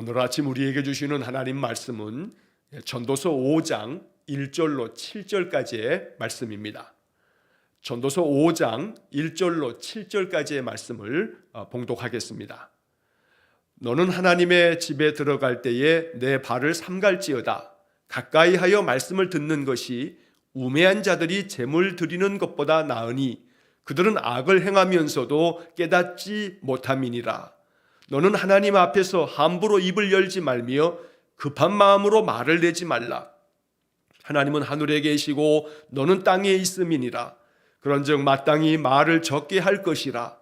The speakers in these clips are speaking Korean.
오늘 아침 우리에게 주시는 하나님 말씀은 전도서 5장 1절로 7절까지의 말씀입니다. 전도서 5장 1절로 7절까지의 말씀을 봉독하겠습니다. 너는 하나님의 집에 들어갈 때에 내 발을 삼갈지어다. 가까이 하여 말씀을 듣는 것이 우매한 자들이 재물 드리는 것보다 나으니 그들은 악을 행하면서도 깨닫지 못함이니라. 너는 하나님 앞에서 함부로 입을 열지 말며 급한 마음으로 말을 내지 말라. 하나님은 하늘에 계시고 너는 땅에 있음이니라. 그런즉 마땅히 말을 적게 할 것이라.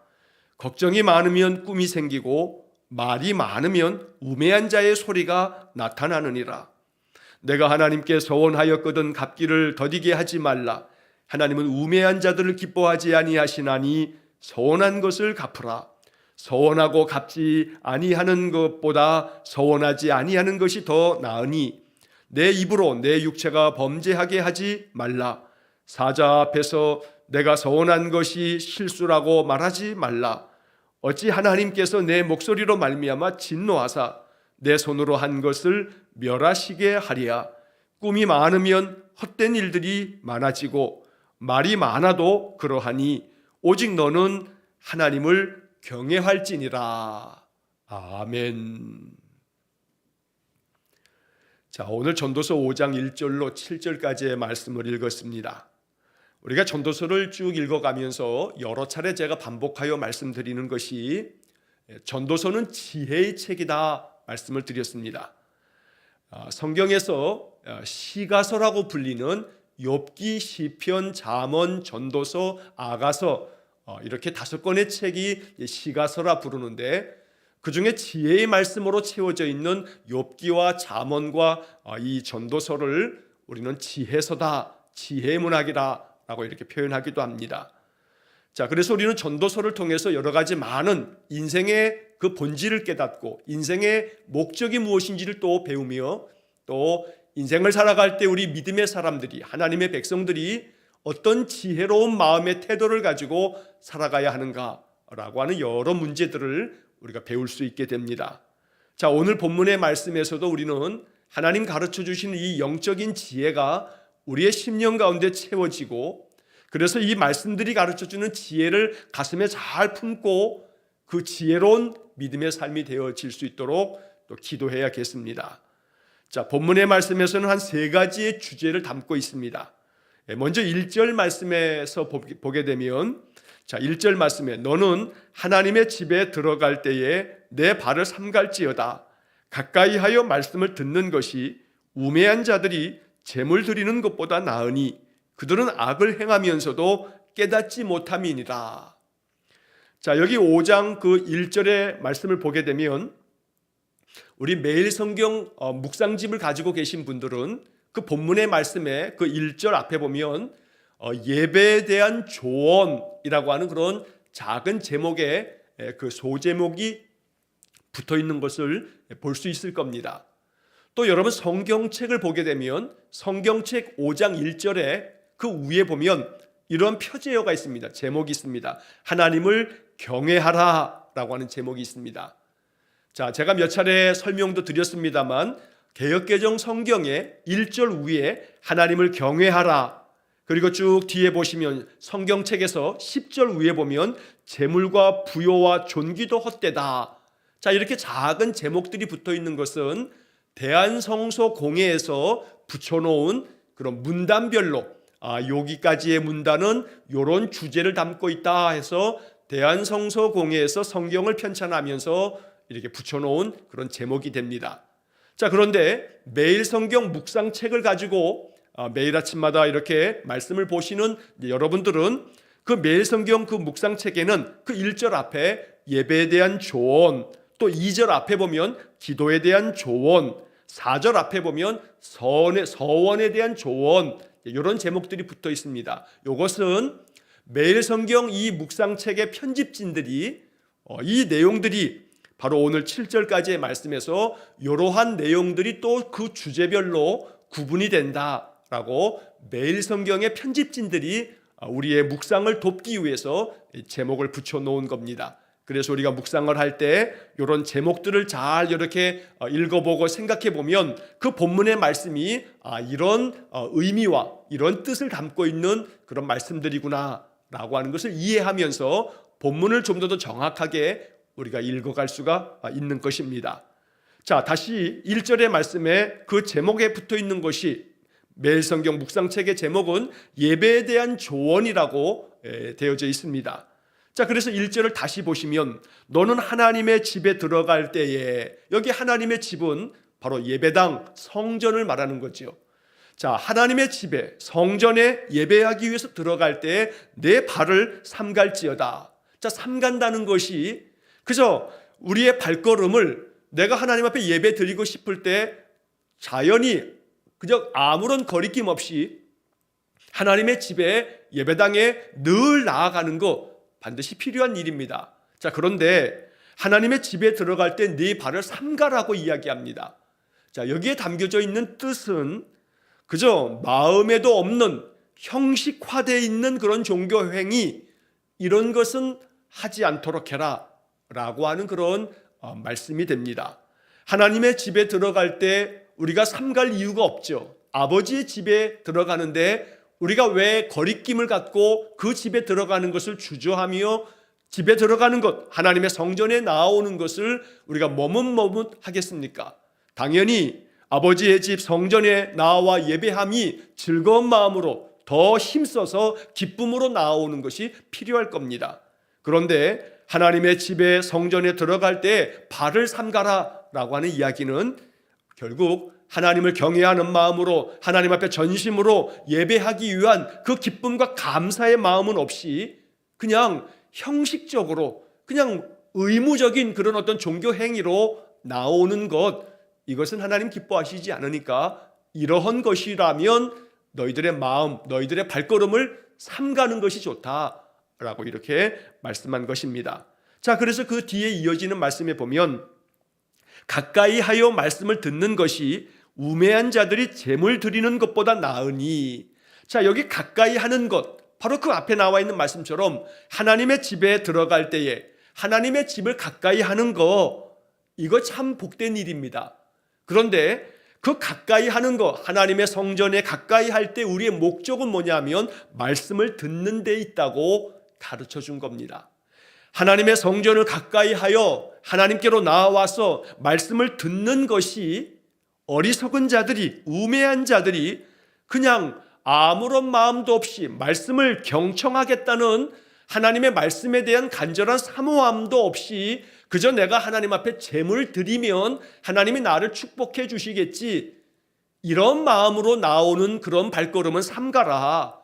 걱정이 많으면 꿈이 생기고 말이 많으면 우매한 자의 소리가 나타나느니라. 내가 하나님께 서원하였거든 갚기를 더디게 하지 말라. 하나님은 우매한 자들을 기뻐하지 아니하시나니 서원한 것을 갚으라. 서원하고 갚지 아니하는 것보다 서원하지 아니하는 것이 더 나으니 내 입으로 내 육체가 범죄하게 하지 말라. 사자 앞에서 내가 서원한 것이 실수라고 말하지 말라. 어찌 하나님께서 내 목소리로 말미암아 진노하사 내 손으로 한 것을 멸하시게 하리야. 꿈이 많으면 헛된 일들이 많아지고 말이 많아도 그러하니 오직 너는 하나님을 경외할지니라. 아멘. 자, 오늘 전도서 5장 1절로 7절까지의 말씀을 읽었습니다. 우리가 전도서를 쭉 읽어가면서 여러 차례 제가 반복하여 말씀드리는 것이 전도서는 지혜의 책이다 말씀을 드렸습니다. 성경에서 시가서라고 불리는 욥기, 시편, 잠언, 전도서, 아가서 이렇게 5권의 책이 시가서라 부르는데 그중에 지혜의 말씀으로 채워져 있는 욥기와 잠언과 이 전도서를 우리는 지혜서다, 지혜의 문학이다 라고 이렇게 표현하기도 합니다. 자, 그래서 우리는 전도서를 통해서 여러 가지 많은 인생의 그 본질을 깨닫고 인생의 목적이 무엇인지를 또 배우며 또 인생을 살아갈 때 우리 믿음의 사람들이, 하나님의 백성들이 어떤 지혜로운 마음의 태도를 가지고 살아가야 하는가라고 하는 여러 문제들을 우리가 배울 수 있게 됩니다. 자, 오늘 본문의 말씀에서도 우리는 하나님 가르쳐 주시는 이 영적인 지혜가 우리의 심령 가운데 채워지고 그래서 이 말씀들이 가르쳐 주는 지혜를 가슴에 잘 품고 그 지혜로운 믿음의 삶이 되어질 수 있도록 또 기도해야겠습니다. 자, 본문의 말씀에서는 한 3가지의 주제를 담고 있습니다. 먼저 1절 말씀에서 보게 되면 자, 1절 말씀에 너는 하나님의 집에 들어갈 때에 내 발을 삼갈지어다. 가까이 하여 말씀을 듣는 것이 우매한 자들이 재물 드리는 것보다 나으니 그들은 악을 행하면서도 깨닫지 못함이니라. 자, 여기 5장 그 1절의 말씀을 보게 되면 우리 매일 성경 묵상집을 가지고 계신 분들은 그 본문의 말씀에 그 1절 앞에 보면 예배에 대한 조언이라고 하는 그런 작은 제목의 그 소제목이 붙어 있는 것을 볼 수 있을 겁니다. 또 여러분 성경책을 보게 되면 성경책 5장 1절에 그 위에 보면 이런 표제어가 있습니다. 제목이 있습니다. 하나님을 경외하라 라고 하는 제목이 있습니다. 자, 제가 몇 차례 설명도 드렸습니다만 개역개정 성경의 1절 위에 하나님을 경외하라 그리고 쭉 뒤에 보시면 성경책에서 10절 위에 보면 재물과 부요와 존귀도 헛되다. 자, 이렇게 작은 제목들이 붙어 있는 것은 대한성서 공회에서 붙여놓은 그런 문단별로 여기까지의 문단은 이런 주제를 담고 있다 해서 대한성서 공회에서 성경을 편찬하면서 이렇게 붙여놓은 그런 제목이 됩니다. 자, 그런데 매일 성경 묵상책을 가지고 매일 아침마다 이렇게 말씀을 보시는 여러분들은 그 매일 성경 그 묵상책에는 그 1절 앞에 예배에 대한 조언, 또 2절 앞에 보면 기도에 대한 조언, 4절 앞에 보면 서원에 대한 조언 이런 제목들이 붙어 있습니다. 이것은 매일 성경 이 묵상책의 편집진들이 이 내용들이 바로 오늘 7절까지의 말씀에서 이러한 내용들이 또 그 주제별로 구분이 된다라고 매일 성경의 편집진들이 우리의 묵상을 돕기 위해서 제목을 붙여놓은 겁니다. 그래서 우리가 묵상을 할 때 이런 제목들을 잘 이렇게 읽어보고 생각해 보면 그 본문의 말씀이 이런 의미와 이런 뜻을 담고 있는 그런 말씀들이구나 라고 하는 것을 이해하면서 본문을 좀 더 정확하게 우리가 읽어갈 수가 있는 것입니다. 자, 다시 1절의 말씀에 그 제목에 붙어 있는 것이, 매일 성경 묵상책의 제목은 예배에 대한 조언이라고 되어져 있습니다. 자, 그래서 1절을 다시 보시면 너는 하나님의 집에 들어갈 때에, 여기 하나님의 집은 바로 예배당, 성전을 말하는 거죠. 자, 하나님의 집에, 성전에 예배하기 위해서 들어갈 때 내 발을 삼갈지어다. 자, 삼간다는 것이 그저 우리의 발걸음을 내가 하나님 앞에 예배 드리고 싶을 때 자연히 그저 아무런 거리낌 없이 하나님의 집에, 예배당에 늘 나아가는 거 반드시 필요한 일입니다. 자, 그런데 하나님의 집에 들어갈 때 네 발을 삼가라고 이야기합니다. 자, 여기에 담겨져 있는 뜻은 그저 마음에도 없는 형식화되어 있는 그런 종교 행위, 이런 것은 하지 않도록 해라 라고 하는 그런 말씀이 됩니다. 하나님의 집에 들어갈 때 우리가 삼갈 이유가 없죠. 아버지의 집에 들어가는데 우리가 왜 거리낌을 갖고 그 집에 들어가는 것을 주저하며 집에 들어가는 것, 하나님의 성전에 나오는 것을 우리가 머뭇머뭇하겠습니까? 당연히 아버지의 집 성전에 나와 예배함이 즐거운 마음으로 더 힘써서 기쁨으로 나오는 것이 필요할 겁니다. 그런데 하나님의 집에, 성전에 들어갈 때 발을 삼가라 라고 하는 이야기는 결국 하나님을 경외하는 마음으로, 하나님 앞에 전심으로 예배하기 위한 그 기쁨과 감사의 마음은 없이 그냥 형식적으로, 그냥 의무적인 그런 어떤 종교 행위로 나오는 것, 이것은 하나님 기뻐하시지 않으니까 이러한 것이라면 너희들의 마음, 너희들의 발걸음을 삼가는 것이 좋다라고 이렇게 말씀한 것입니다. 자, 그래서 그 뒤에 이어지는 말씀에 보면 가까이 하여 말씀을 듣는 것이 우매한 자들이 제물 드리는 것보다 나으니, 자, 여기 가까이 하는 것, 바로 그 앞에 나와 있는 말씀처럼 하나님의 집에 들어갈 때에 하나님의 집을 가까이 하는 거, 이거 참 복된 일입니다. 그런데 그 가까이 하는 거, 하나님의 성전에 가까이 할 때 우리의 목적은 뭐냐면 말씀을 듣는 데 있다고 가르쳐 준 겁니다. 하나님의 성전을 가까이 하여 하나님께로 나와서 말씀을 듣는 것이 어리석은 자들이, 우매한 자들이 그냥 아무런 마음도 없이 말씀을 경청하겠다는 하나님의 말씀에 대한 간절한 사모함도 없이 그저 내가 하나님 앞에 제물을 드리면 하나님이 나를 축복해 주시겠지, 이런 마음으로 나오는 그런 발걸음은 삼가라.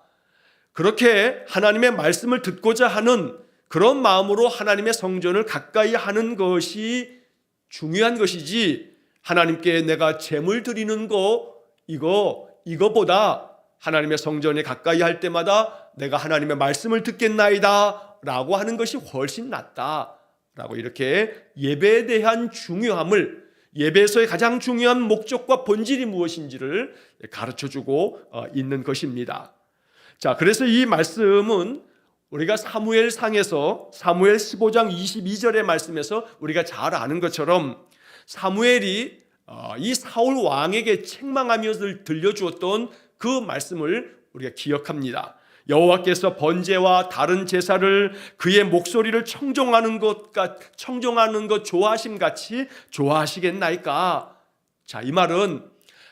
그렇게 하나님의 말씀을 듣고자 하는 그런 마음으로 하나님의 성전을 가까이 하는 것이 중요한 것이지, 하나님께 내가 제물 드리는 거, 이거보다 하나님의 성전에 가까이 할 때마다 내가 하나님의 말씀을 듣겠나이다 라고 하는 것이 훨씬 낫다 라고 이렇게 예배에 대한 중요함을, 예배에서의 가장 중요한 목적과 본질이 무엇인지를 가르쳐주고 있는 것입니다. 자, 그래서 이 말씀은 우리가 사무엘상에서 사무엘 15장 22절의 말씀에서 우리가 잘 아는 것처럼 사무엘이 이 사울 왕에게 책망하면서 들려주었던 그 말씀을 우리가 기억합니다. 여호와께서 번제와 다른 제사를 그의 목소리를 청종하는 것 좋아하심 같이 좋아하시겠나이까? 자, 이 말은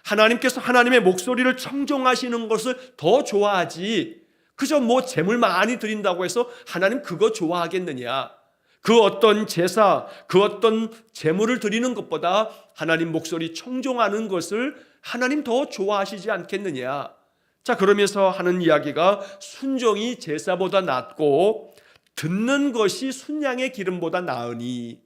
하나님께서 하나님의 목소리를 청종하시는 것을 더 좋아하지, 그저 뭐 제물 많이 드린다고 해서 하나님 그거 좋아하겠느냐? 그 어떤 제사, 그 어떤 제물을 드리는 것보다 하나님 목소리 청종하는 것을 하나님 더 좋아하시지 않겠느냐? 자, 그러면서 하는 이야기가 순종이 제사보다 낫고 듣는 것이 순양의 기름보다 나으니,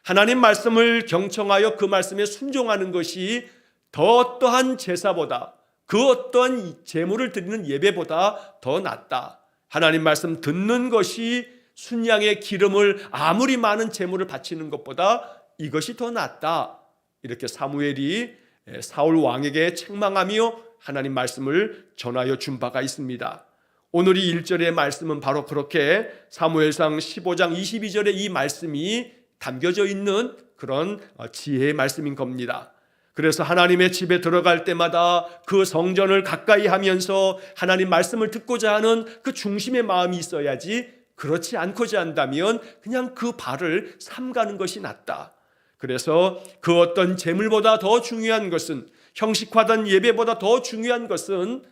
하나님 말씀을 경청하여 그 말씀에 순종하는 것이 더 어떠한 제사보다, 그 어떠한 제물을 드리는 예배보다 더 낫다. 하나님 말씀 듣는 것이 순양의 기름을 아무리 많은 제물을 바치는 것보다 이것이 더 낫다. 이렇게 사무엘이 사울 왕에게 책망하며 하나님 말씀을 전하여 준 바가 있습니다. 오늘 이 1절의 말씀은 바로 그렇게 사무엘상 15장 22절에 이 말씀이 담겨져 있는 그런 지혜의 말씀인 겁니다. 그래서 하나님의 집에 들어갈 때마다 그 성전을 가까이 하면서 하나님 말씀을 듣고자 하는 그 중심의 마음이 있어야지, 그렇지 않고자 한다면 그냥 그 발을 삼가는 것이 낫다. 그래서 그 어떤 재물보다 더 중요한 것은, 형식화된 예배보다 더 중요한 것은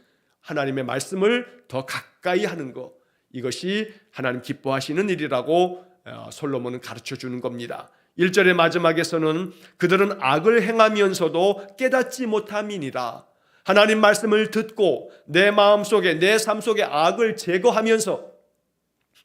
하나님의 말씀을 더 가까이 하는 것, 이것이 하나님 기뻐하시는 일이라고 솔로몬은 가르쳐 주는 겁니다. 1절의 마지막에서는 그들은 악을 행하면서도 깨닫지 못함이니라. 하나님 말씀을 듣고 내 마음속에, 내 삶 속에 악을 제거하면서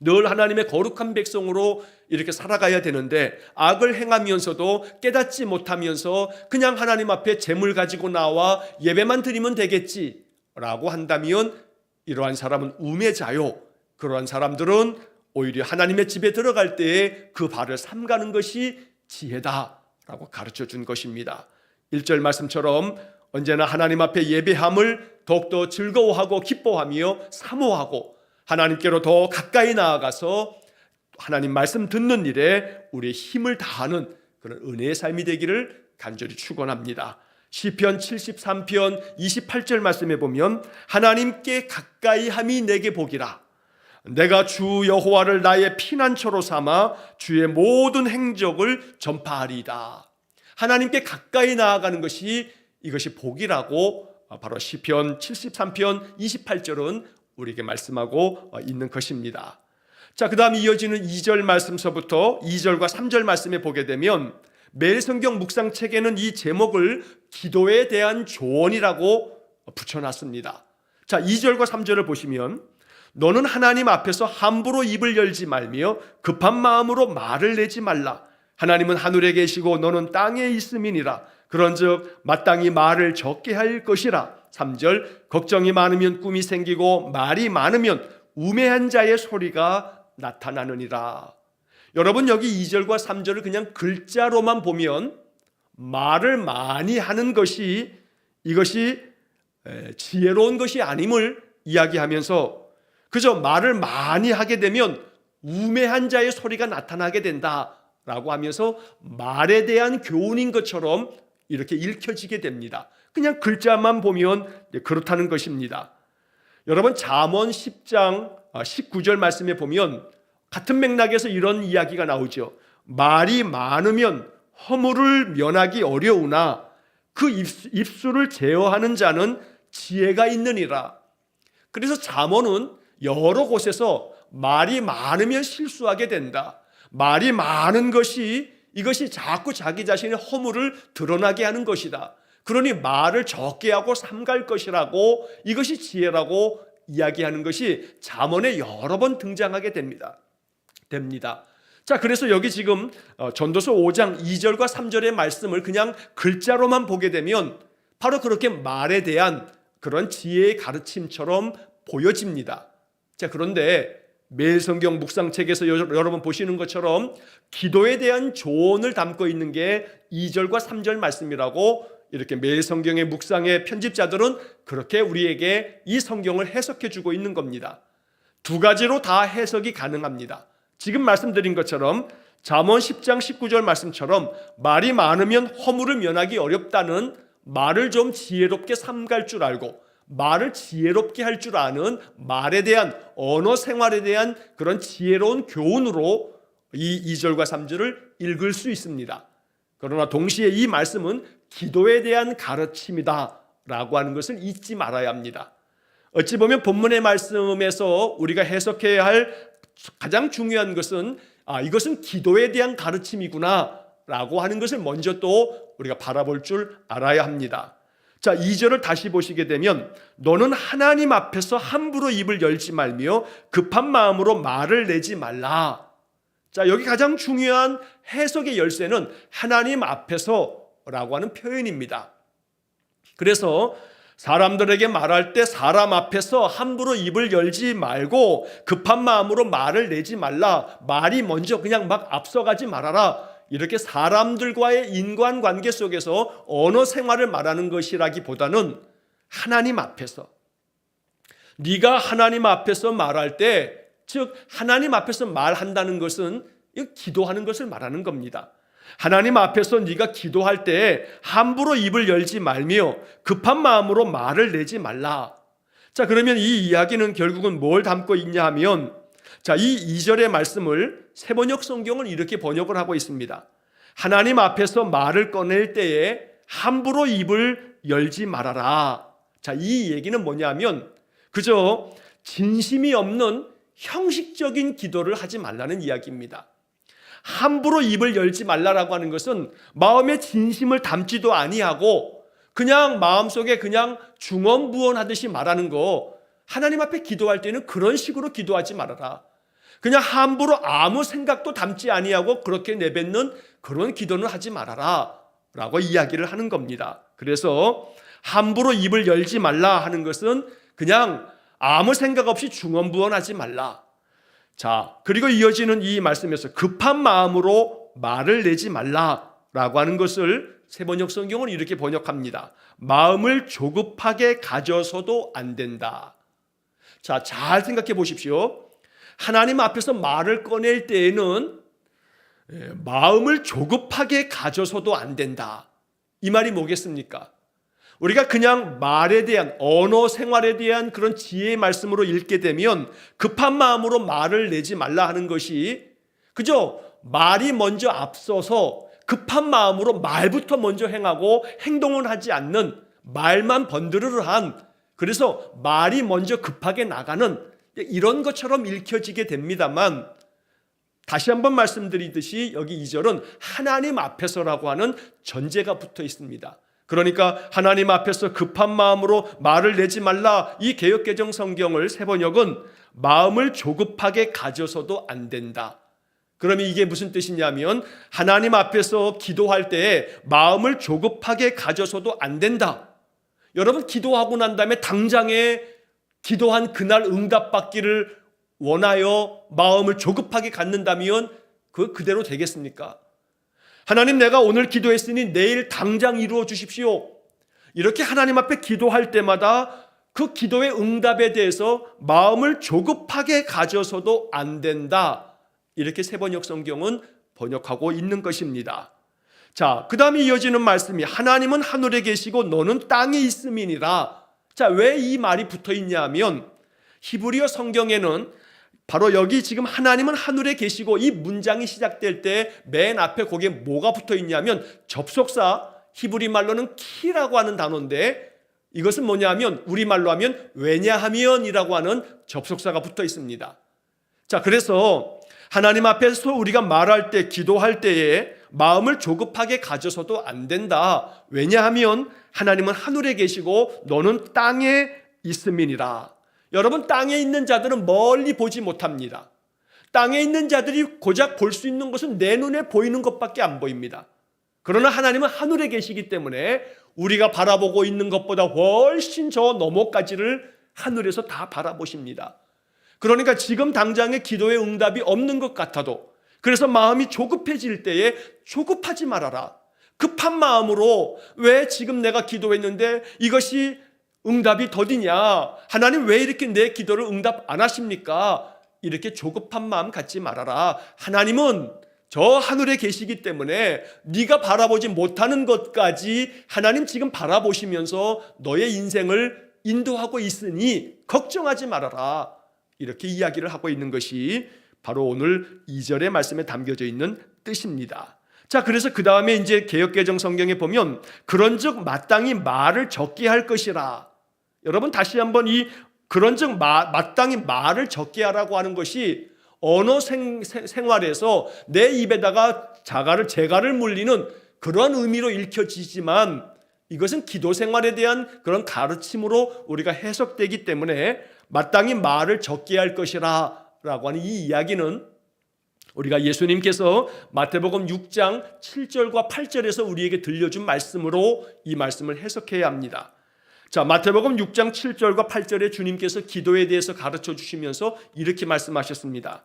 늘 하나님의 거룩한 백성으로 이렇게 살아가야 되는데, 악을 행하면서도 깨닫지 못하면서 그냥 하나님 앞에 재물 가지고 나와 예배만 드리면 되겠지라고 한다면 이러한 사람은 우매자요. 그러한 사람들은 오히려 하나님의 집에 들어갈 때에 그 발을 삼가는 것이 지혜다라고 가르쳐 준 것입니다. 1절 말씀처럼 언제나 하나님 앞에 예배함을 더욱더 즐거워하고 기뻐하며 사모하고 하나님께로 더 가까이 나아가서 하나님 말씀 듣는 일에 우리의 힘을 다하는 그런 은혜의 삶이 되기를 간절히 축원합니다. 시편 73편 28절 말씀에 보면 하나님께 가까이 함이 내게 복이라. 내가 주 여호와를 나의 피난처로 삼아 주의 모든 행적을 전파하리이다. 하나님께 가까이 나아가는 것이, 이것이 복이라고 바로 시편 73편 28절은 우리에게 말씀하고 있는 것입니다. 자, 그 다음 이어지는 2절 말씀서부터 2절과 3절 말씀에 보게 되면 매일 성경 묵상책에는 이 제목을 기도에 대한 조언이라고 붙여놨습니다. 자, 2절과 3절을 보시면 너는 하나님 앞에서 함부로 입을 열지 말며 급한 마음으로 말을 내지 말라. 하나님은 하늘에 계시고 너는 땅에 있음이니라. 그런즉 마땅히 말을 적게 할 것이라. 3절 걱정이 많으면 꿈이 생기고 말이 많으면 우매한 자의 소리가 나타나느니라. 여러분, 여기 2절과 3절을 그냥 글자로만 보면 말을 많이 하는 것이, 이것이 지혜로운 것이 아님을 이야기하면서 그저 말을 많이 하게 되면 우매한 자의 소리가 나타나게 된다라고 하면서 말에 대한 교훈인 것처럼 이렇게 읽혀지게 됩니다. 그냥 글자만 보면 그렇다는 것입니다. 여러분, 잠언 10장 19절 말씀에 보면 같은 맥락에서 이런 이야기가 나오죠. 말이 많으면 허물을 면하기 어려우나 그 입술을 제어하는 자는 지혜가 있느니라. 그래서 잠언은 여러 곳에서 말이 많으면 실수하게 된다, 말이 많은 것이, 이것이 자꾸 자기 자신의 허물을 드러나게 하는 것이다, 그러니 말을 적게 하고 삼갈 것이라고, 이것이 지혜라고 이야기하는 것이 잠언에 여러 번 등장하게 됩니다. 자, 그래서 여기 지금 전도서 5장 2절과 3절의 말씀을 그냥 글자로만 보게 되면 바로 그렇게 말에 대한 그런 지혜의 가르침처럼 보여집니다. 자, 그런데 매일 성경 묵상책에서 여러분 보시는 것처럼 기도에 대한 조언을 담고 있는 게 2절과 3절 말씀이라고 이렇게 매일 성경의 묵상의 편집자들은 그렇게 우리에게 이 성경을 해석해 주고 있는 겁니다. 두 가지로 다 해석이 가능합니다. 지금 말씀드린 것처럼 잠언 10장 19절 말씀처럼 말이 많으면 허물을 면하기 어렵다는, 말을 좀 지혜롭게 삼갈 줄 알고 말을 지혜롭게 할 줄 아는 말에 대한, 언어 생활에 대한 그런 지혜로운 교훈으로 이 2절과 3절을 읽을 수 있습니다. 그러나 동시에 이 말씀은 기도에 대한 가르침이다 라고 하는 것을 잊지 말아야 합니다. 어찌 보면 본문의 말씀에서 우리가 해석해야 할 가장 중요한 것은 이것은 기도에 대한 가르침이구나 라고 하는 것을 먼저 또 우리가 바라볼 줄 알아야 합니다. 자, 2절을 다시 보시게 되면 너는 하나님 앞에서 함부로 입을 열지 말며 급한 마음으로 말을 내지 말라. 자, 여기 가장 중요한 해석의 열쇠는 하나님 앞에서라고 하는 표현입니다. 그래서 사람들에게 말할 때 사람 앞에서 함부로 입을 열지 말고 급한 마음으로 말을 내지 말라. 말이 먼저 그냥 막 앞서가지 말아라. 이렇게 사람들과의 인간관계 속에서 언어 생활을 말하는 것이라기보다는 하나님 앞에서, 네가 하나님 앞에서 말할 때, 즉 하나님 앞에서 말한다는 것은 기도하는 것을 말하는 겁니다. 하나님 앞에서 네가 기도할 때 함부로 입을 열지 말며 급한 마음으로 말을 내지 말라. 자, 그러면 이 이야기는 결국은 뭘 담고 있냐 하면, 자, 이 2절의 말씀을 세번역 성경은 이렇게 번역을 하고 있습니다. 하나님 앞에서 말을 꺼낼 때에 함부로 입을 열지 말아라. 자, 이 얘기는 뭐냐면 그저 진심이 없는 형식적인 기도를 하지 말라는 이야기입니다. 함부로 입을 열지 말라라고 하는 것은 마음에 진심을 담지도 아니하고 그냥 마음속에 그냥 중언부언하듯이 말하는 거, 하나님 앞에 기도할 때는 그런 식으로 기도하지 말아라. 그냥 함부로 아무 생각도 담지 아니하고 그렇게 내뱉는 그런 기도는 하지 말아라 라고 이야기를 하는 겁니다. 그래서 함부로 입을 열지 말라 하는 것은 그냥 아무 생각 없이 중언부언하지 말라. 자, 그리고 이어지는 이 말씀에서 급한 마음으로 말을 내지 말라라고 하는 것을 세번역 성경은 이렇게 번역합니다. 마음을 조급하게 가져서도 안 된다. 자, 잘 생각해 보십시오. 하나님 앞에서 말을 꺼낼 때에는 마음을 조급하게 가져서도 안 된다. 이 말이 뭐겠습니까? 우리가 그냥 말에 대한, 언어 생활에 대한 그런 지혜의 말씀으로 읽게 되면 급한 마음으로 말을 내지 말라 하는 것이 그저 말이 먼저 앞서서 급한 마음으로 말부터 먼저 행하고 행동을 하지 않는, 말만 번드르르한, 그래서 말이 먼저 급하게 나가는 이런 것처럼 읽혀지게 됩니다만, 다시 한번 말씀드리듯이 여기 2절은 하나님 앞에서라고 하는 전제가 붙어 있습니다. 그러니까 하나님 앞에서 급한 마음으로 말을 내지 말라, 이 개역개정 성경을 세번역은 마음을 조급하게 가져서도 안 된다. 그러면 이게 무슨 뜻이냐면 하나님 앞에서 기도할 때 마음을 조급하게 가져서도 안 된다. 여러분, 기도하고 난 다음에 당장에 기도한 그날 응답받기를 원하여 마음을 조급하게 갖는다면 그대로 되겠습니까? 하나님, 내가 오늘 기도했으니 내일 당장 이루어 주십시오. 이렇게 하나님 앞에 기도할 때마다 그 기도의 응답에 대해서 마음을 조급하게 가져서도 안 된다. 이렇게 세번역 성경은 번역하고 있는 것입니다. 자, 그 다음에 이어지는 말씀이 하나님은 하늘에 계시고 너는 땅에 있음이니라. 자, 왜 이 말이 붙어 있냐 하면 히브리어 성경에는 바로 여기 지금 하나님은 하늘에 계시고 이 문장이 시작될 때 맨 앞에 거기에 뭐가 붙어 있냐면 접속사, 히브리 말로는 키라고 하는 단어인데 이것은 뭐냐면 우리말로 하면 왜냐하면이라고 하는 접속사가 붙어 있습니다. 자, 그래서 하나님 앞에서 우리가 말할 때, 기도할 때에 마음을 조급하게 가져서도 안 된다. 왜냐하면 하나님은 하늘에 계시고 너는 땅에 있음이니라. 여러분, 땅에 있는 자들은 멀리 보지 못합니다. 땅에 있는 자들이 고작 볼 수 있는 것은 내 눈에 보이는 것밖에 안 보입니다. 그러나 하나님은 하늘에 계시기 때문에 우리가 바라보고 있는 것보다 훨씬 저 너머까지를 하늘에서 다 바라보십니다. 그러니까 지금 당장의 기도의 응답이 없는 것 같아도, 그래서 마음이 조급해질 때에 조급하지 말아라. 급한 마음으로 왜 지금 내가 기도했는데 이것이 응답이 더디냐, 하나님 왜 이렇게 내 기도를 응답 안 하십니까? 이렇게 조급한 마음 갖지 말아라. 하나님은 저 하늘에 계시기 때문에 네가 바라보지 못하는 것까지 하나님 지금 바라보시면서 너의 인생을 인도하고 있으니 걱정하지 말아라. 이렇게 이야기를 하고 있는 것이 바로 오늘 2절의 말씀에 담겨져 있는 뜻입니다. 자, 그래서 그 다음에 이제 개역개정 성경에 보면 그런즉 마땅히 말을 적게 할 것이라. 여러분, 다시 한번 이 그런즉 마땅히 말을 적게 하라고 하는 것이 언어 생활에서 내 입에다가 재갈을 물리는 그런 의미로 읽혀지지만 이것은 기도 생활에 대한 그런 가르침으로 우리가 해석되기 때문에 마땅히 말을 적게 할 것이라 라고 하는 이 이야기는 우리가 예수님께서 마태복음 6장 7절과 8절에서 우리에게 들려준 말씀으로 이 말씀을 해석해야 합니다. 자, 마태복음 6장 7절과 8절에 주님께서 기도에 대해서 가르쳐 주시면서 이렇게 말씀하셨습니다.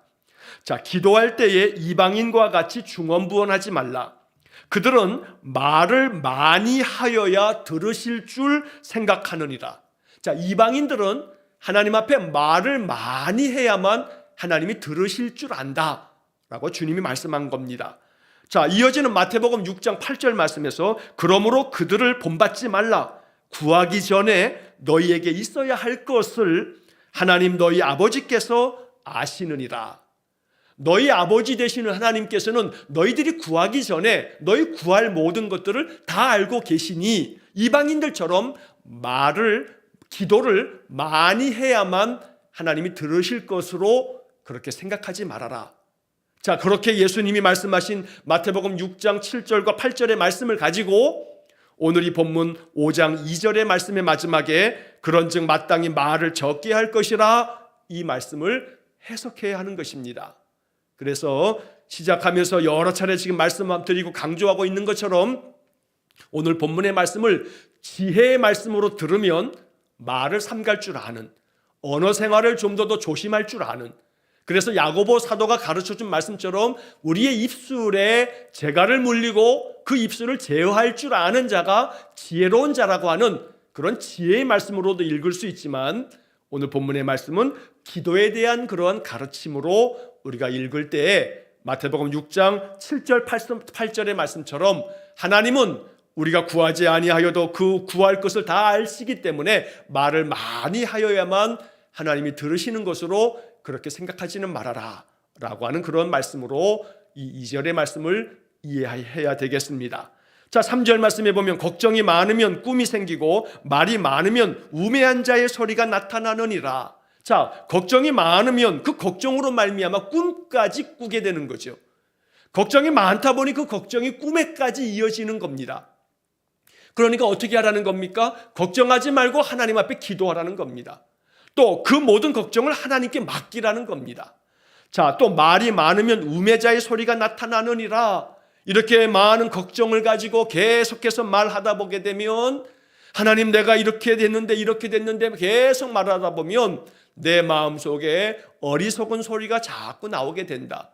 자, 기도할 때에 이방인과 같이 중언부언하지 말라. 그들은 말을 많이 하여야 들으실 줄 생각하느니라. 자, 이방인들은 하나님 앞에 말을 많이 해야만 하나님이 들으실 줄 안다 라고 주님이 말씀한 겁니다. 자, 이어지는 마태복음 6장 8절 말씀에서 그러므로 그들을 본받지 말라. 구하기 전에 너희에게 있어야 할 것을 하나님 너희 아버지께서 아시느니라. 너희 아버지 되시는 하나님께서는 너희들이 구하기 전에 너희 구할 모든 것들을 다 알고 계시니 이방인들처럼 기도를 많이 해야만 하나님이 들으실 것으로 그렇게 생각하지 말아라. 자, 그렇게 예수님이 말씀하신 마태복음 6장 7절과 8절의 말씀을 가지고 오늘 이 본문 5장 2절의 말씀의 마지막에 그런즉 마땅히 말을 적게 할 것이라 이 말씀을 해석해야 하는 것입니다. 그래서 시작하면서 여러 차례 지금 말씀드리고 강조하고 있는 것처럼 오늘 본문의 말씀을 지혜의 말씀으로 들으면 말을 삼갈 줄 아는, 언어 생활을 좀 더 조심할 줄 아는, 그래서 야고보 사도가 가르쳐준 말씀처럼 우리의 입술에 재갈을 물리고 그 입술을 제어할 줄 아는 자가 지혜로운 자라고 하는 그런 지혜의 말씀으로도 읽을 수 있지만 오늘 본문의 말씀은 기도에 대한 그러한 가르침으로 우리가 읽을 때에 마태복음 6장 7절 8절의 말씀처럼 하나님은 우리가 구하지 아니하여도 그 구할 것을 다 아시기 때문에 말을 많이 하여야만 하나님이 들으시는 것으로 그렇게 생각하지는 말아라 라고 하는 그런 말씀으로 이 2절의 말씀을 이해해야 되겠습니다. 자, 3절 말씀에 보면 걱정이 많으면 꿈이 생기고 말이 많으면 우매한 자의 소리가 나타나느니라. 자, 걱정이 많으면 그 걱정으로 말미암아 꿈까지 꾸게 되는 거죠. 걱정이 많다 보니 그 걱정이 꿈에까지 이어지는 겁니다. 그러니까 어떻게 하라는 겁니까? 걱정하지 말고 하나님 앞에 기도하라는 겁니다. 또 그 모든 걱정을 하나님께 맡기라는 겁니다. 자, 또 말이 많으면 우매자의 소리가 나타나느니라. 이렇게 많은 걱정을 가지고 계속해서 말하다 보게 되면 하나님 내가 이렇게 됐는데 계속 말하다 보면 내 마음속에 어리석은 소리가 자꾸 나오게 된다.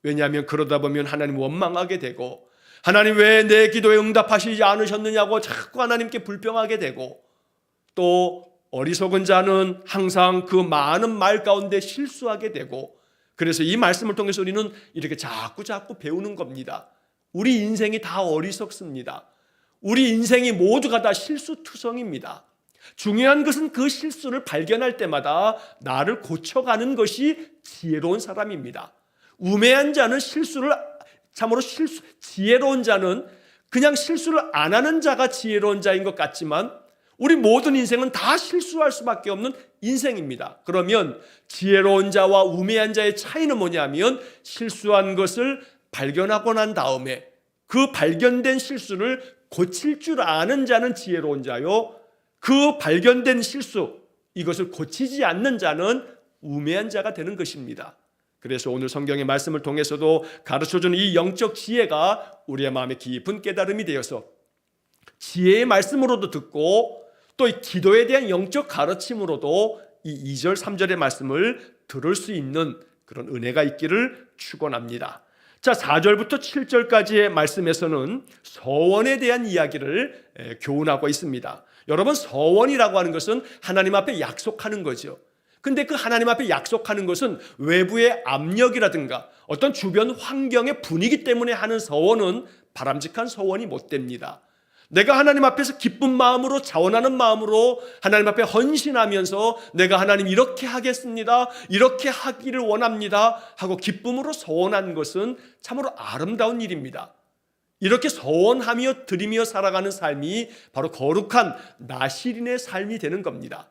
왜냐하면 그러다 보면 하나님 원망하게 되고 하나님 왜 내 기도에 응답하시지 않으셨느냐고 자꾸 하나님께 불평하게 되고 또 어리석은 자는 항상 그 많은 말 가운데 실수하게 되고 그래서 이 말씀을 통해서 우리는 이렇게 자꾸 배우는 겁니다. 우리 인생이 다 어리석습니다. 우리 인생이 모두가 다 실수투성입니다. 중요한 것은 그 실수를 발견할 때마다 나를 고쳐가는 것이 지혜로운 사람입니다. 우매한 자는 지혜로운 자는 그냥 실수를 안 하는 자가 지혜로운 자인 것 같지만 우리 모든 인생은 다 실수할 수밖에 없는 인생입니다. 그러면 지혜로운 자와 우매한 자의 차이는 뭐냐면 실수한 것을 발견하고 난 다음에 그 발견된 실수를 고칠 줄 아는 자는 지혜로운 자요, 그 발견된 실수 이것을 고치지 않는 자는 우매한 자가 되는 것입니다. 그래서 오늘 성경의 말씀을 통해서도 가르쳐주는 이 영적 지혜가 우리의 마음에 깊은 깨달음이 되어서 지혜의 말씀으로도 듣고 또 이 기도에 대한 영적 가르침으로도 이 2절 3절의 말씀을 들을 수 있는 그런 은혜가 있기를 축원합니다. 자, 4절부터 7절까지의 말씀에서는 서원에 대한 이야기를 교훈하고 있습니다. 여러분, 서원이라고 하는 것은 하나님 앞에 약속하는 거죠. 근데 그 하나님 앞에 약속하는 것은 외부의 압력이라든가 어떤 주변 환경의 분위기 때문에 하는 서원은 바람직한 서원이 못 됩니다. 내가 하나님 앞에서 기쁜 마음으로 자원하는 마음으로 하나님 앞에 헌신하면서 내가 하나님 이렇게 하겠습니다, 이렇게 하기를 원합니다 하고 기쁨으로 서원한 것은 참으로 아름다운 일입니다. 이렇게 서원하며 드리며 살아가는 삶이 바로 거룩한 나실인의 삶이 되는 겁니다.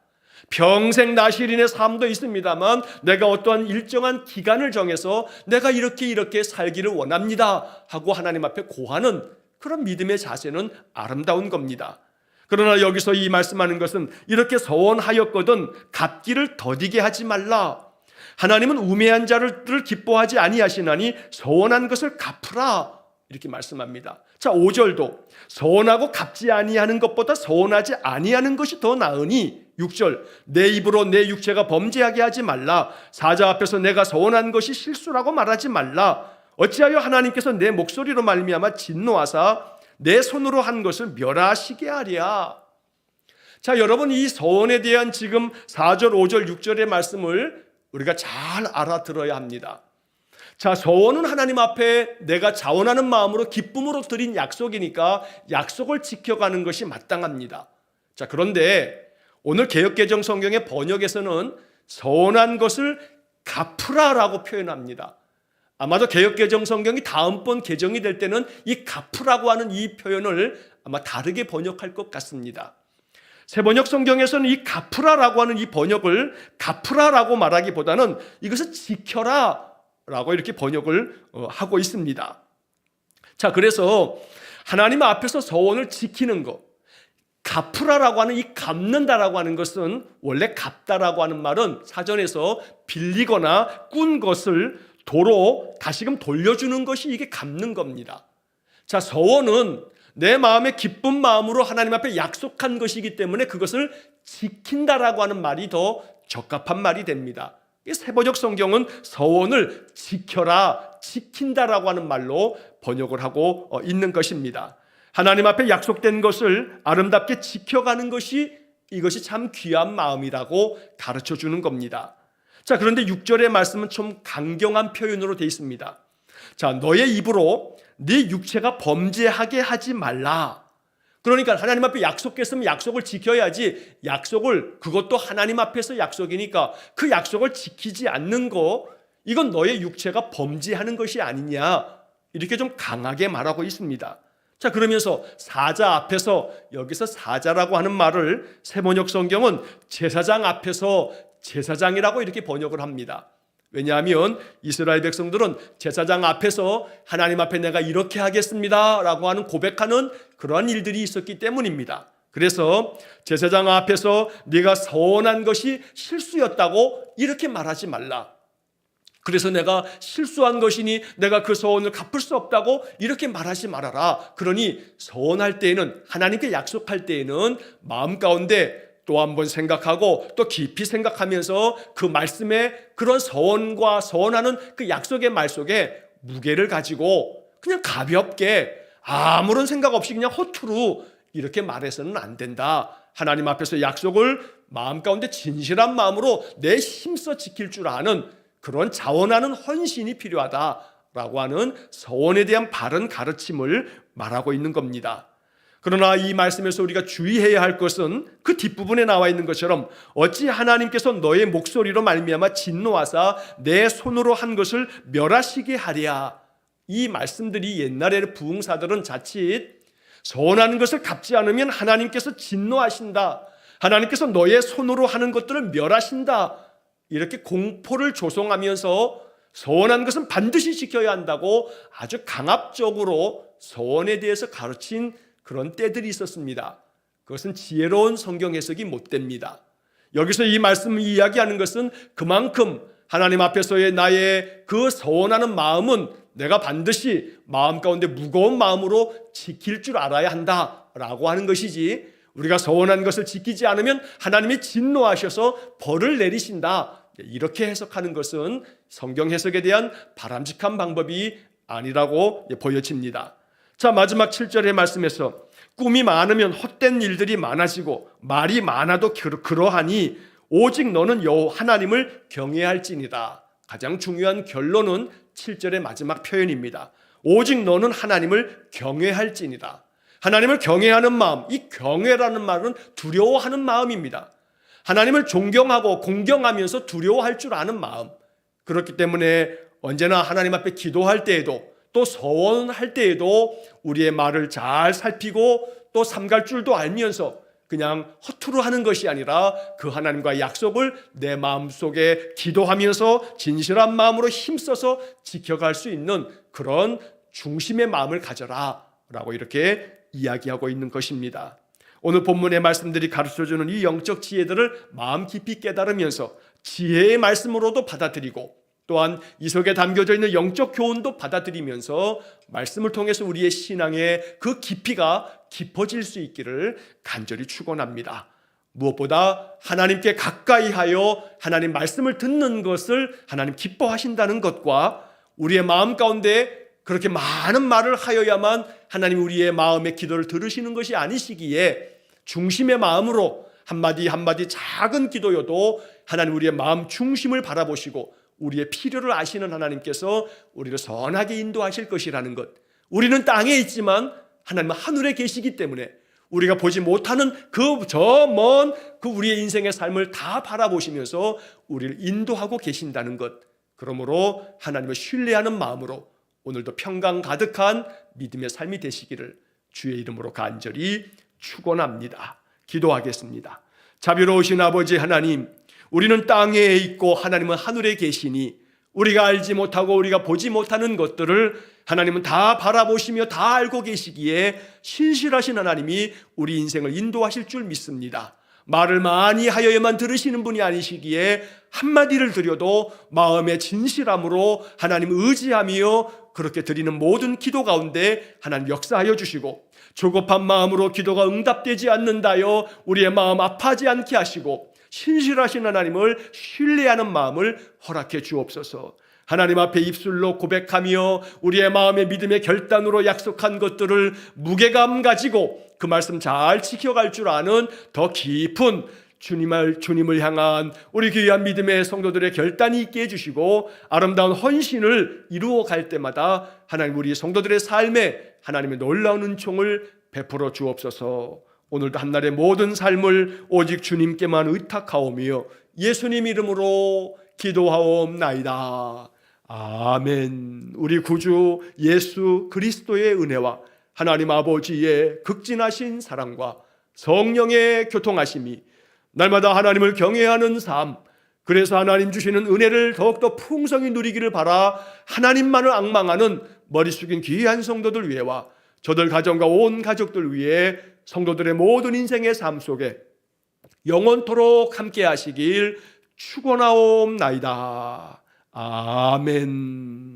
평생 나실인의 삶도 있습니다만 내가 어떠한 일정한 기간을 정해서 내가 이렇게 살기를 원합니다 하고 하나님 앞에 고하는 그런 믿음의 자세는 아름다운 겁니다. 그러나 여기서 이 말씀하는 것은 이렇게 서원하였거든 갚기를 더디게 하지 말라. 하나님은 우매한 자를 기뻐하지 아니하시나니 서원한 것을 갚으라 이렇게 말씀합니다. 자, 5절도 서원하고 갚지 아니하는 것보다 서원하지 아니하는 것이 더 나으니 6절 내 입으로 내 육체가 범죄하게 하지 말라. 사자 앞에서 내가 서원한 것이 실수라고 말하지 말라. 어찌하여 하나님께서 내 목소리로 말미암아 진노하사 내 손으로 한 것을 멸하시게 하랴. 자, 여러분, 이 서원에 대한 지금 4절, 5절, 6절의 말씀을 우리가 잘 알아들어야 합니다. 자, 서원은 하나님 앞에 내가 자원하는 마음으로 기쁨으로 드린 약속이니까 약속을 지켜가는 것이 마땅합니다. 자, 그런데 오늘 개역개정 성경의 번역에서는 서원한 것을 갚으라라고 표현합니다. 아마도 개역개정 성경이 다음번 개정이 될 때는 이 갚으라고 하는 이 표현을 아마 다르게 번역할 것 같습니다. 새번역 성경에서는 이 갚으라라고 하는 이 번역을 갚으라라고 말하기보다는 이것을 지켜라 라고 이렇게 번역을 하고 있습니다. 자, 그래서 하나님 앞에서 서원을 지키는 것, 갚으라라고 하는 이 갚는다라고 하는 것은 원래 갚다라고 하는 말은 사전에서 빌리거나 꾼 것을 도로 다시금 돌려주는 것이 이게 갚는 겁니다. 자, 서원은 내 마음의 기쁜 마음으로 하나님 앞에 약속한 것이기 때문에 그것을 지킨다라고 하는 말이 더 적합한 말이 됩니다. 새번역 성경은 서원을 지켜라, 지킨다라고 하는 말로 번역을 하고 있는 것입니다. 하나님 앞에 약속된 것을 아름답게 지켜가는 것이 이것이 참 귀한 마음이라고 가르쳐 주는 겁니다. 자, 그런데 6절의 말씀은 좀 강경한 표현으로 되어 있습니다. 자, 너의 입으로 네 육체가 범죄하게 하지 말라. 그러니까 하나님 앞에 약속했으면 약속을 지켜야지, 약속을, 그것도 하나님 앞에서 약속이니까 그 약속을 지키지 않는 거, 이건 너의 육체가 범죄하는 것이 아니냐, 이렇게 좀 강하게 말하고 있습니다. 자, 그러면서 사자 앞에서, 여기서 사자라고 하는 말을 새번역 성경은 제사장 앞에서 제사장이라고 이렇게 번역을 합니다. 왜냐하면 이스라엘 백성들은 제사장 앞에서 하나님 앞에 내가 이렇게 하겠습니다 라고 하는 고백하는 그러한 일들이 있었기 때문입니다. 그래서 제사장 앞에서 네가 서원한 것이 실수였다고 이렇게 말하지 말라. 그래서 내가 실수한 것이니 내가 그 서원을 갚을 수 없다고 이렇게 말하지 말아라. 그러니 서원할 때에는, 하나님께 약속할 때에는 마음 가운데 또 한번 생각하고 또 깊이 생각하면서 그 말씀에 그런 서원과 서원하는 그 약속의 말 속에 무게를 가지고 그냥 가볍게 아무런 생각 없이 그냥 허투루 이렇게 말해서는 안 된다. 하나님 앞에서 약속을 마음 가운데 진실한 마음으로 내 힘써 지킬 줄 아는 그런 자원하는 헌신이 필요하다라고 하는 서원에 대한 바른 가르침을 말하고 있는 겁니다. 그러나 이 말씀에서 우리가 주의해야 할 것은 그 뒷부분에 나와 있는 것처럼 어찌 하나님께서 너의 목소리로 말미암아 진노하사 내 손으로 한 것을 멸하시게 하랴. 이 말씀들이 옛날에 부흥사들은 자칫 서원하는 것을 갚지 않으면 하나님께서 진노하신다, 하나님께서 너의 손으로 하는 것들을 멸하신다, 이렇게 공포를 조성하면서 서원한 것은 반드시 지켜야 한다고 아주 강압적으로 서원에 대해서 가르친 그런 때들이 있었습니다. 그것은 지혜로운 성경 해석이 못 됩니다. 여기서 이 말씀을 이야기하는 것은 그만큼 하나님 앞에서의 나의 그 서원하는 마음은 내가 반드시 마음 가운데 무거운 마음으로 지킬 줄 알아야 한다라고 하는 것이지, 우리가 서원한 것을 지키지 않으면 하나님이 진노하셔서 벌을 내리신다, 이렇게 해석하는 것은 성경 해석에 대한 바람직한 방법이 아니라고 보여집니다. 자, 마지막 7절의 말씀에서 꿈이 많으면 헛된 일들이 많아지고 말이 많아도 그러하니 오직 너는 여호와 하나님을 경외할지니라. 가장 중요한 결론은 7절의 마지막 표현입니다. 오직 너는 하나님을 경외할지니라. 하나님을 경외하는 마음, 이 경외라는 말은 두려워하는 마음입니다. 하나님을 존경하고 공경하면서 두려워할 줄 아는 마음. 그렇기 때문에 언제나 하나님 앞에 기도할 때에도 또 서원할 때에도 우리의 말을 잘 살피고 또 삼갈 줄도 알면서 그냥 허투루 하는 것이 아니라 그 하나님과의 약속을 내 마음속에 기도하면서 진실한 마음으로 힘써서 지켜갈 수 있는 그런 중심의 마음을 가져라 라고 이렇게 이야기하고 있는 것입니다. 오늘 본문의 말씀들이 가르쳐주는 이 영적 지혜들을 마음 깊이 깨달으면서 지혜의 말씀으로도 받아들이고 또한 이 속에 담겨져 있는 영적 교훈도 받아들이면서 말씀을 통해서 우리의 신앙의 그 깊이가 깊어질 수 있기를 간절히 축원합니다. 무엇보다 하나님께 가까이 하여 하나님 말씀을 듣는 것을 하나님 기뻐하신다는 것과 우리의 마음 가운데 그렇게 많은 말을 하여야만 하나님 우리의 마음의 기도를 들으시는 것이 아니시기에 중심의 마음으로 한마디 한마디 작은 기도여도 하나님 우리의 마음 중심을 바라보시고 우리의 필요를 아시는 하나님께서 우리를 선하게 인도하실 것이라는 것. 우리는 땅에 있지만 하나님은 하늘에 계시기 때문에 우리가 보지 못하는 그 저 먼 그 우리의 인생의 삶을 다 바라보시면서 우리를 인도하고 계신다는 것. 그러므로 하나님을 신뢰하는 마음으로 오늘도 평강 가득한 믿음의 삶이 되시기를 주의 이름으로 간절히 축원합니다. 기도하겠습니다. 자비로우신 아버지 하나님, 우리는 땅에 있고 하나님은 하늘에 계시니 우리가 알지 못하고 우리가 보지 못하는 것들을 하나님은 다 바라보시며 다 알고 계시기에 신실하신 하나님이 우리 인생을 인도하실 줄 믿습니다. 말을 많이 하여야만 들으시는 분이 아니시기에 한마디를 드려도 마음의 진실함으로 하나님 의지하며 그렇게 드리는 모든 기도 가운데 하나님 역사하여 주시고, 조급한 마음으로 기도가 응답되지 않는다여 우리의 마음 아파하지 않게 하시고 신실하신 하나님을 신뢰하는 마음을 허락해 주옵소서. 하나님 앞에 입술로 고백하며 우리의 마음의 믿음의 결단으로 약속한 것들을 무게감 가지고 그 말씀 잘 지켜갈 줄 아는 더 깊은 주님을 향한 우리 귀한 믿음의 성도들의 결단이 있게 해주시고 아름다운 헌신을 이루어 갈 때마다 하나님 우리 성도들의 삶에 하나님의 놀라운 은총을 베풀어 주옵소서. 오늘도 한날의 모든 삶을 오직 주님께만 의탁하오며 예수님 이름으로 기도하옵나이다. 아멘. 우리 구주 예수 그리스도의 은혜와 하나님 아버지의 극진하신 사랑과 성령의 교통하심이 날마다 하나님을 경외하는 삶, 그래서 하나님 주시는 은혜를 더욱더 풍성히 누리기를 바라 하나님만을 앙망하는 머리 숙인 귀한 성도들 위해와 저들 가정과 온 가족들 위해 성도들의 모든 인생의 삶 속에 영원토록 함께 하시길 축원하옵나이다. 아멘.